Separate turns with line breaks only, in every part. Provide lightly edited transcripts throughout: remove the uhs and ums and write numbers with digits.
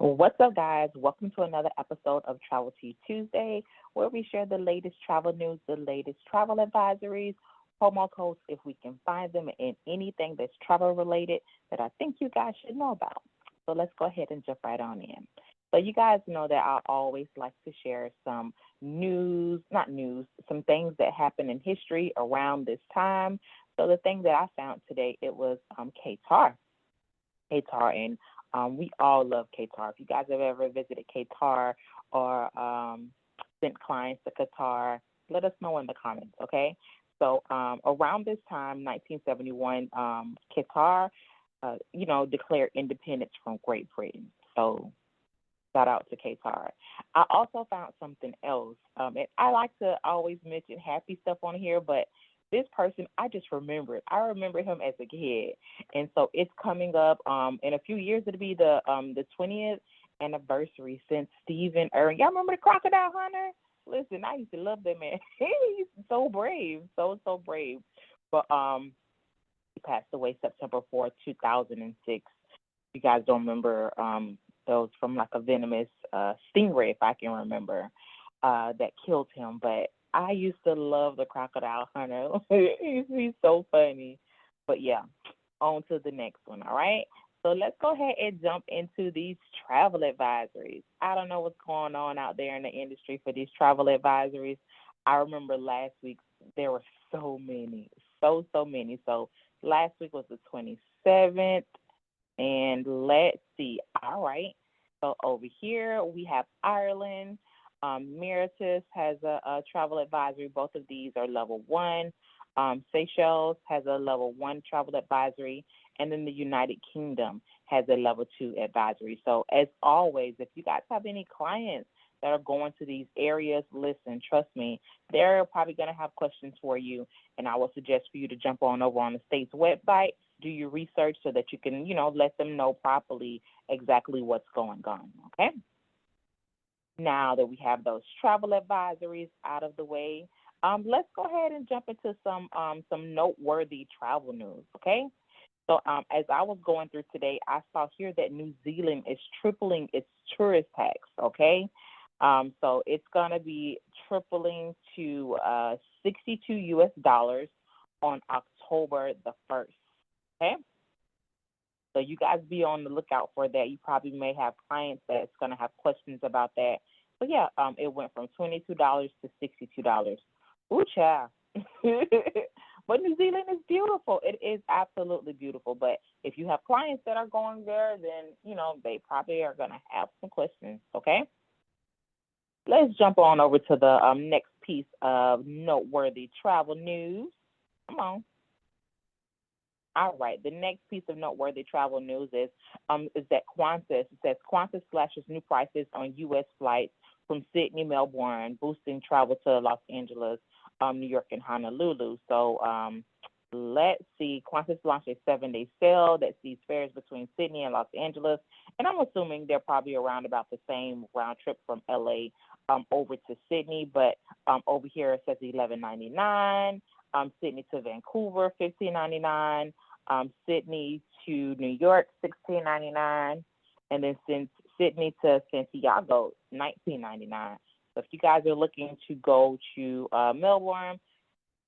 What's up, guys? Welcome to another episode of Travel to Tuesday, where we share the latest travel news, the latest travel advisories, promo codes if we can find them, and anything that's travel related that I think you guys should know about. So let's go ahead and jump right on in. So you guys know that I always like to share some some things that happen in history around this time. So the thing that I found today, it was Qatar. And we all love Qatar. If you guys have ever visited Qatar or sent clients to Qatar, let us know in the comments, okay? So around this time, 1971, Qatar, declared independence from Great Britain. So shout out to Qatar. I also found something else. And I like to always mention happy stuff on here, but this person, I just remember it. I remember him as a kid. And so it's coming up in a few years. It'll be the 20th anniversary since Stephen Irwin. Y'all remember the crocodile hunter? Listen, I used to love that man. He's so brave, so brave. But he passed away September 4th, 2006. You guys don't remember those from like a venomous stingray, if I can remember, that killed him. But I used to love the crocodile hunter. He's so funny. But yeah, on to the next one, all right? So let's go ahead and jump into these travel advisories. I don't know what's going on out there in the industry for these travel advisories. I remember last week there were so many, so many. So last week was the 27th, and let's see. All right. So over here we have Ireland. Mauritius has a travel advisory. Both of these are level 1. Seychelles has a level 1 travel advisory, and then the United Kingdom has a level 2 advisory. So as always, if you guys have any clients that are going to these areas, listen, trust me, they're probably going to have questions for you, and I would suggest for you to jump on over on the state's website, do your research so that you can, let them know properly exactly what's going on, okay? Now that we have those travel advisories out of the way, let's go ahead and jump into some noteworthy travel news, okay? So as I was going through today, I saw here that New Zealand is tripling its tourist tax, okay? So it's going to be tripling to $62 on October the 1st, okay? So you guys be on the lookout for that. You probably may have clients that's going to have questions about that. But yeah, it went from $22 to $62. Ooh, child. But New Zealand is beautiful. It is absolutely beautiful. But if you have clients that are going there, then, they probably are going to have some questions, okay? Let's jump on over to the next piece of noteworthy travel news. Come on. All right, the next piece of noteworthy travel news is that Qantas. It says Qantas slashes new prices on U.S. flights from Sydney, Melbourne, boosting travel to Los Angeles, New York, and Honolulu. So let's see. Qantas launched a 7-day sale that sees fares between Sydney and Los Angeles, and I'm assuming they're probably around about the same round trip from L.A. Over to Sydney, but over here it says $11.99. Sydney to Vancouver, $15.99. Sydney to New York, $16.99. And then since Sydney to Santiago, $19.99. So if you guys are looking to go to Melbourne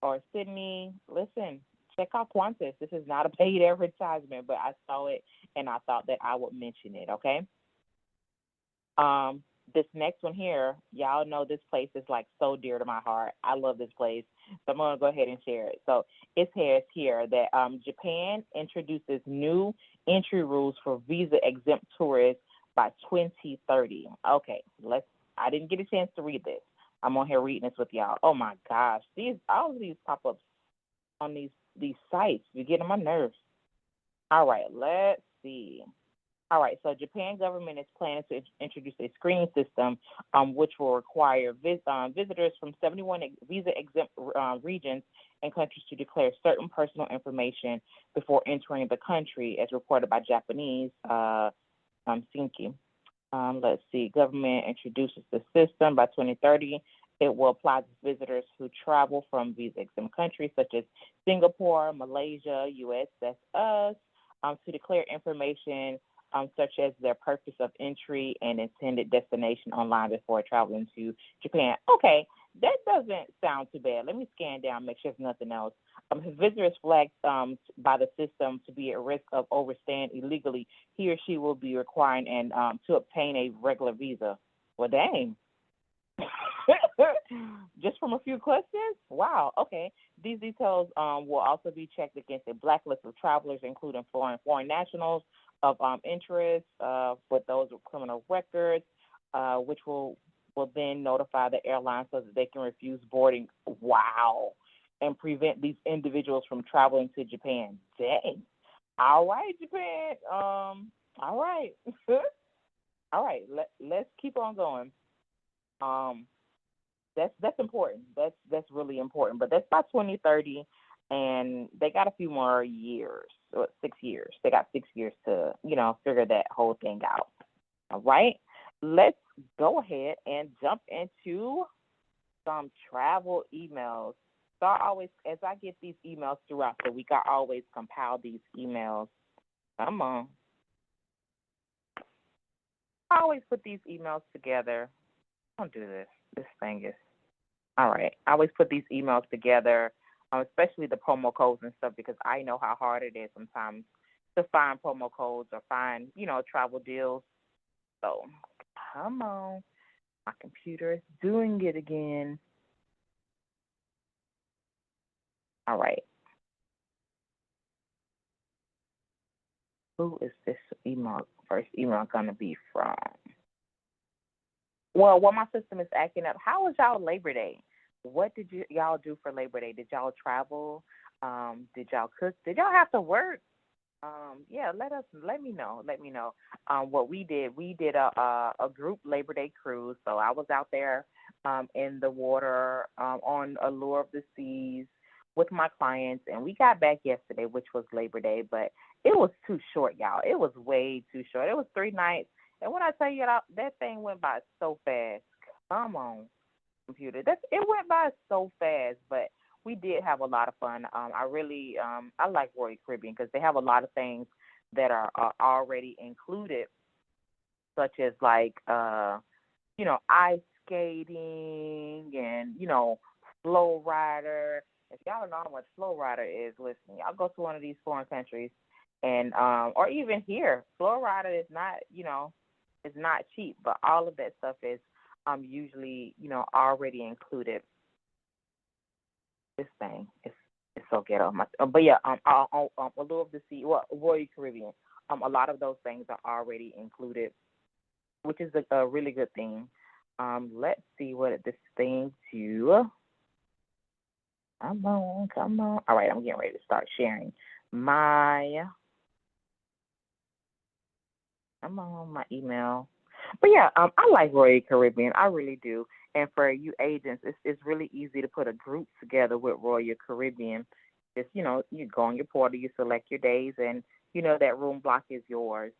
or Sydney, listen, check out Qantas. This is not a paid advertisement, but I saw it and I thought that I would mention it, okay? This next one here, y'all know this place is like so dear to my heart. I love this place. So I'm going to go ahead and share it. So it says here that Japan introduces new entry rules for visa-exempt tourists by 2030. Okay, I didn't get a chance to read this. I'm on here reading this with y'all. Oh, my gosh. All of these pop-ups on these sites, you're getting on my nerves. All right, let's see. All right, so Japan government is planning to introduce a screening system which will require visitors from 71 visa-exempt regions and countries to declare certain personal information before entering the country, as reported by Japanese Sinki. Let's see, government introduces the system by 2030. It will apply to visitors who travel from visa-exempt countries such as Singapore, Malaysia, U.S., that's us, to declare information such as their purpose of entry and intended destination online before traveling to Japan. Okay, that doesn't sound too bad. Let me scan down, make sure there's nothing else. If visitor is flagged by the system to be at risk of overstaying illegally, he or she will be requiring and to obtain a regular visa. Well, dang. Just from a few questions? Wow. Okay. These details will also be checked against a blacklist of travelers, including foreign nationals of interest, with those with criminal records, which will then notify the airline so that they can refuse boarding. Wow. And prevent these individuals from traveling to Japan. Dang. All right, Japan. All right. All right. Let's keep on going. That's important. That's really important. But that's by 2030, and they got a few more years, 6 years. They got 6 years to, figure that whole thing out. All right. Let's go ahead and jump into some travel emails. So I always, as I get these emails throughout the week, I always compile these emails. Come on. I always put these emails together. Don't do this. This thing is, all right. I always put these emails together, especially the promo codes and stuff, because I know how hard it is sometimes to find promo codes or find, travel deals. So, come on. My computer is doing it again. All right. Who is this first email going to be from? Well, my system is acting up. How was y'all Labor Day? What did y'all do for Labor Day? Did y'all travel? Did y'all cook? Did y'all have to work? Yeah, let me know. What we did a group Labor Day cruise. So I was out there in the water on Allure of the Seas with my clients, and we got back yesterday, which was Labor Day, but it was too short, y'all. It was way too short. It was 3 nights. And when I tell you that thing went by so fast, come on, computer. It went by so fast, but we did have a lot of fun. I like Wor Caribbean because they have a lot of things that are already included, such as like, ice skating and, flow rider. If y'all don't know what flow rider is, listen, y'all go to one of these foreign countries and, or even here, flow rider is not, it's not cheap, but all of that stuff is usually, already included. This thing is so ghetto. But yeah, Allure of the Sea, Wor Caribbean. A lot of those things are already included, which is a really good thing. Let's see what this thing do. Come on. All right, I'm getting ready to start sharing my email. But yeah, I like Wor Caribbean. I really do. And for you agents, it's really easy to put a group together with Wor Caribbean. Just, you go on your portal, you select your days, and, that room block is yours.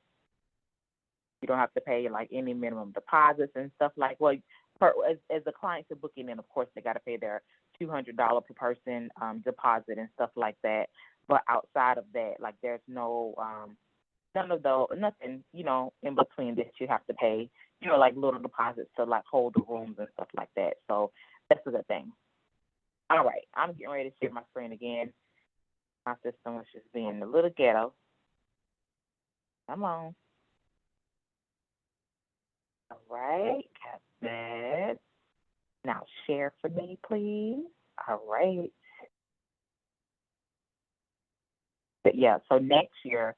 You don't have to pay, like, any minimum deposits and stuff like, well, as the clients are booking in, of course, they got to pay their $200 per person deposit and stuff like that. But outside of that, like, there's no nothing, in between that you have to pay, like little deposits to like hold the rooms and stuff like that. So that's a good thing. All right, I'm getting ready to share my screen again. My system was just being a little ghetto. Come on. All right, got that. Now share for me, please. All right. But yeah, so next year,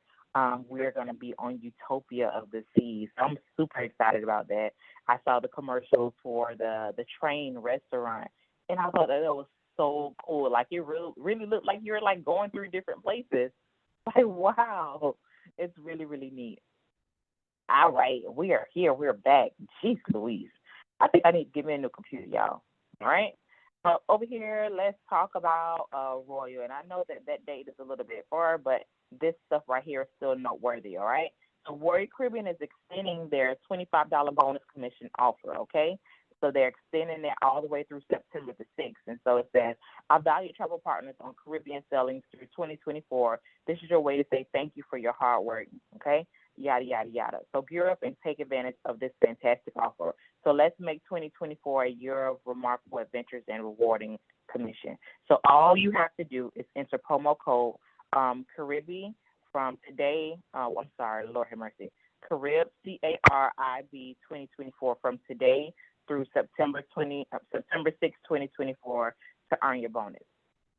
we're going to be on Utopia of the Seas. I'm super excited about that. I saw the commercials for the train restaurant, and I thought that was so cool. Like, it really looked like you're, like, going through different places. Like, wow. It's really, really neat. All right, we are here. We're back. Jeez Louise. I think I need to give me a new computer, y'all. All right? Over here, let's talk about Royal. And I know that date is a little bit far, but this stuff right here is still noteworthy, all right? So Wor Caribbean is extending their $25 bonus commission offer, okay? So they're extending it all the way through September the 6th. And so it says, our valued travel partners on Caribbean sailings through 2024, this is your way to say thank you for your hard work, okay? yada, yada, yada. So gear up and take advantage of this fantastic offer. So let's make 2024 a year of remarkable adventures and rewarding commission. So all you have to do is enter promo code Caribbean from today. I'm sorry, Lord have mercy. Carib, CARIB 2024 from today through September 6, 2024 to earn your bonus.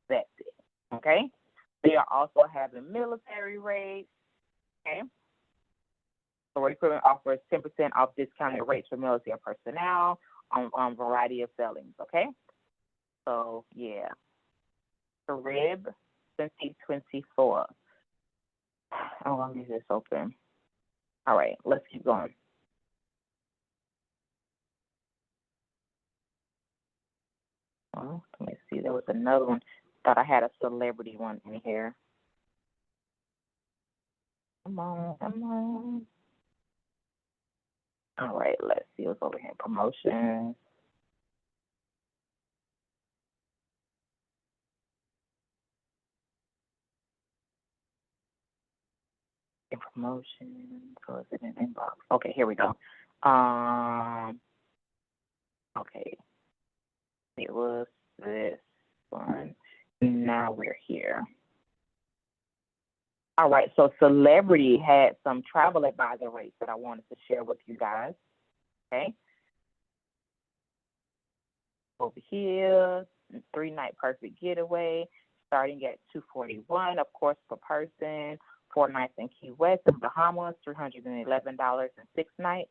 That's it. Okay? They are also having military rates. Okay? So recruitment offers 10% off discounted rates for military personnel on variety of sailings. Okay? So yeah. Carib 2024. I'm gonna leave this open. All right, let's keep going. Oh, let me see. There was another one. Thought I had a celebrity one in here. Come on, come on. All right, let's see what's over here. Promotions. Promotion. So is it an inbox? Okay, here we go. Okay. It was this one. Now we're here. All right, so Celebrity had some travel advisor rates that I wanted to share with you guys. Okay. Over here, 3-night perfect getaway, starting at $241, of course, per person. 4 nights in Key West and Bahamas, $311 and 6 nights.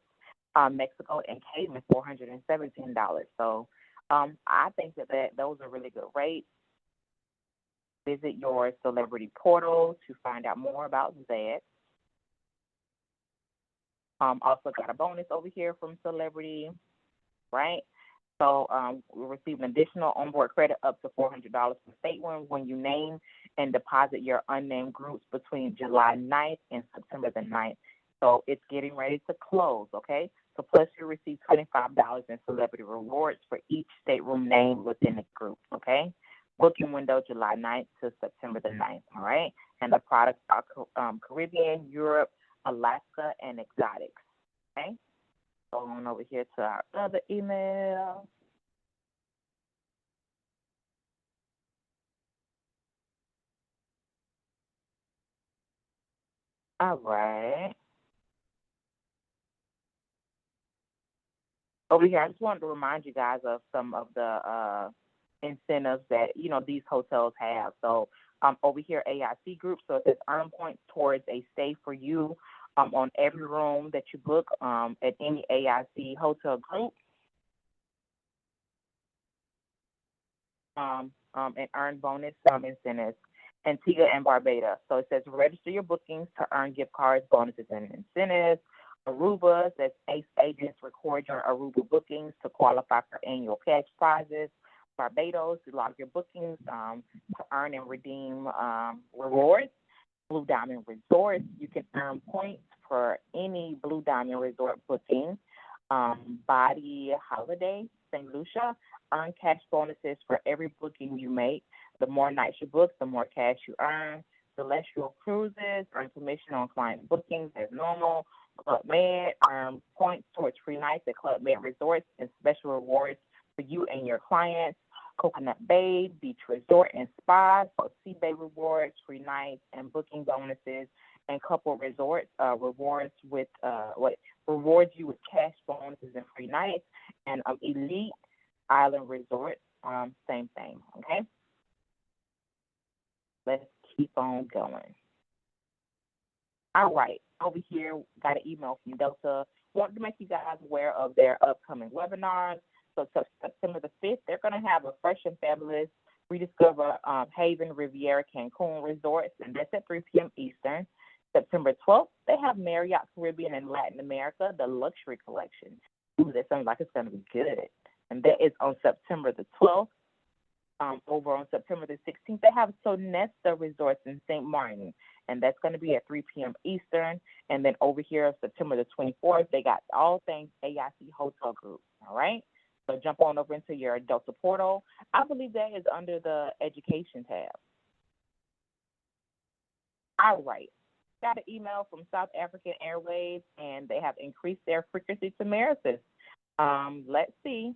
Mexico and Cayman, $417. So I think that those are really good rates. Visit your celebrity portal to find out more about that. Also got a bonus over here from Celebrity, right? So we'll receive an additional onboard credit up to $400 from StateWin when you name and deposit your unnamed groups between July 9th and September the 9th. So it's getting ready to close, okay? So plus you receive $25 in celebrity rewards for each stateroom name within the group, okay? Booking window July 9th to September the 9th, all right? And the products are Caribbean, Europe, Alaska, and exotics, okay? Go on over here to our other email. All right. Over here, I just wanted to remind you guys of some of the incentives that, these hotels have. So over here, AIC group, so it says earn points towards a stay for you on every room that you book at any AIC hotel group. And earn bonus incentives. Antigua and Barbados. So it says register your bookings to earn gift cards, bonuses, and incentives. Aruba says ACE agents record your Aruba bookings to qualify for annual cash prizes. Barbados, you log your bookings to earn and redeem rewards. Blue Diamond Resort, you can earn points for any Blue Diamond Resort booking. Body Holiday, St. Lucia, earn cash bonuses for every booking you make. The more nights you book, the more cash you earn. Celestial Cruises, earn commission on client bookings as normal. Club Med, earn points towards free nights at Club Med Resorts and special rewards for you and your clients. Coconut Bay, Beach Resort and Spa, so Sea Bay rewards, free nights, and booking bonuses. And Couple Resorts rewards you with cash bonuses and free nights. And Elite Island Resort, same thing, okay? Let's keep on going. All right, over here, got an email from Delta. Want to make you guys aware of their upcoming webinars. So September the 5th, they're going to have a fresh and fabulous Rediscover Haven Riviera Cancun Resorts, and that's at 3 p.m. Eastern. September 12th, they have Marriott Caribbean and Latin America, the Luxury Collection. Ooh, that sounds like it's going to be good. And that is on September the 12th. Over on September the 16th, they have Sonesta Resorts in St. Martin, and that's going to be at 3 p.m. Eastern. And then over here, September the 24th, they got all things AIC Hotel Group, all right? So jump on over into your Delta portal. I believe that is under the Education tab. All right. Got an email from South African Airways, and they have increased their frequency to Mauritius. Let's see.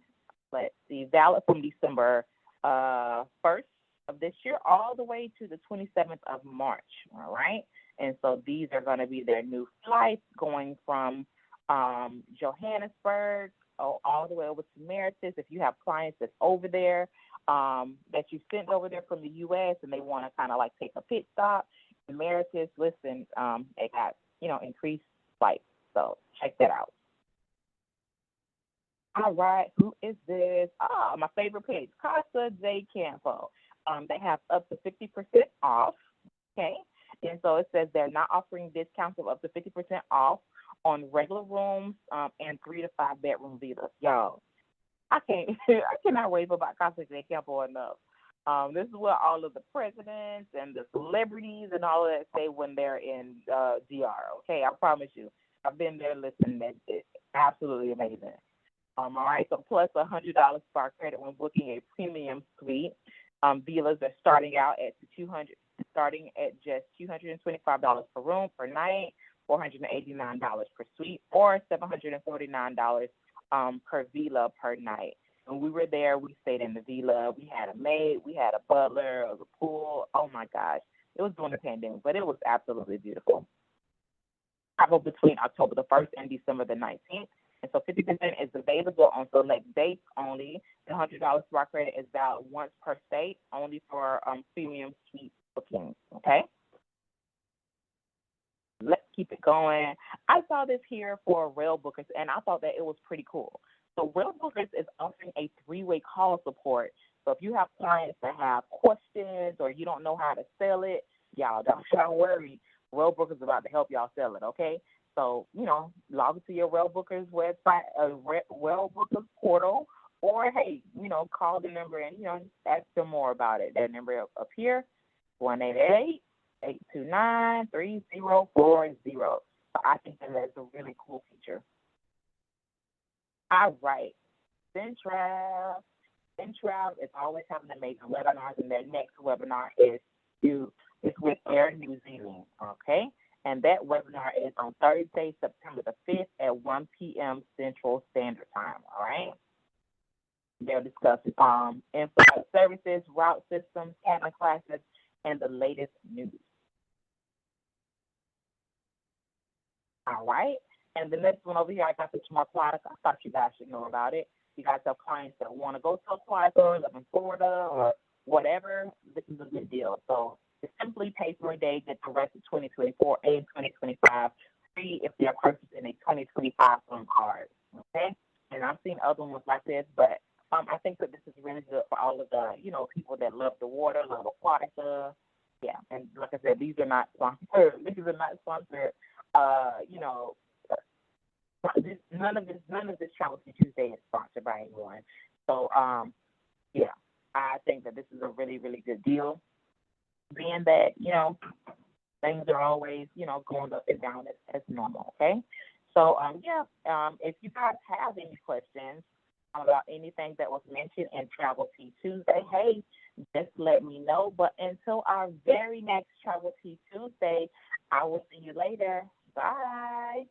Let's see. Valid from December 1st of this year all the way to the 27th of March. All right. And so these are going to be their new flights going from Johannesburg all the way over to Mauritius. If you have clients that's over there, that you sent over there from the U.S. and they want to kind of like take a pit stop in Mauritius, listen, it got, increased flights. So check that out. All right, who is this? Oh, my favorite page, Kasajo Camp. They have up to 50% off, okay? And so it says they're not offering discounts of up to 50% off on regular rooms and 3 to 5 bedroom villas. Y'all, I cannot rave about Kasajo Camp enough. This is what all of the presidents and the celebrities and all of that say when they're in DR, okay? I promise you. I've been there, listen, it's absolutely amazing. All right, so plus $100 spa credit when booking a premium suite. Villas are starting at just $225 per room per night, $489 per suite, or $749 per villa per night. When we were there, we stayed in the villa. We had a maid, we had a butler, a pool. Oh my gosh, it was during the pandemic, but it was absolutely beautiful. Travel between October the 1st and December the 19th. And so 50% is available on select dates only. The $100 spa credit is valid once per state, only for premium suite bookings, okay? Let's keep it going. I saw this here for Rail Bookers, and I thought that it was pretty cool. So Rail Bookers is offering a 3-way call support. So if you have clients that have questions or you don't know how to sell it, y'all don't worry. Rail Bookers is about to help y'all sell it, okay? So, log into your Rail Bookers website, Rail Bookers portal, or, hey, call the number and, ask them more about it. That number up here, 1-888-829-3040. So I think that's a really cool feature. All right. Central is always having amazing webinars, and their next webinar is with Air New Zealand, okay? And that webinar is on Thursday, September the 5th at 1 p.m. Central Standard Time, all right? They'll discuss in-flight services, route systems, cabin classes, and the latest news. All right? And the next one over here, I got the Aquatica. I thought you guys should know about it. You guys have clients that want to go to Aquatica, live in Florida, or whatever. This is a good deal. So simply pay for a day, get the rest of 2024 and 2025 free if they're purchasing a 2025 phone card. Okay? And I've seen other ones like this, but I think that this is really good for all of the, people that love the water, love Aquatica. Yeah, and like I said, these are not sponsored. None of this Travel Tuesday is sponsored by anyone. So, yeah, I think that this is a really, really good deal. Being that, things are always, going up and down as normal, okay? So, if you guys have any questions about anything that was mentioned in Travel Tea Tuesday, hey, just let me know. But until our very next Travel Tea Tuesday, I will see you later. Bye.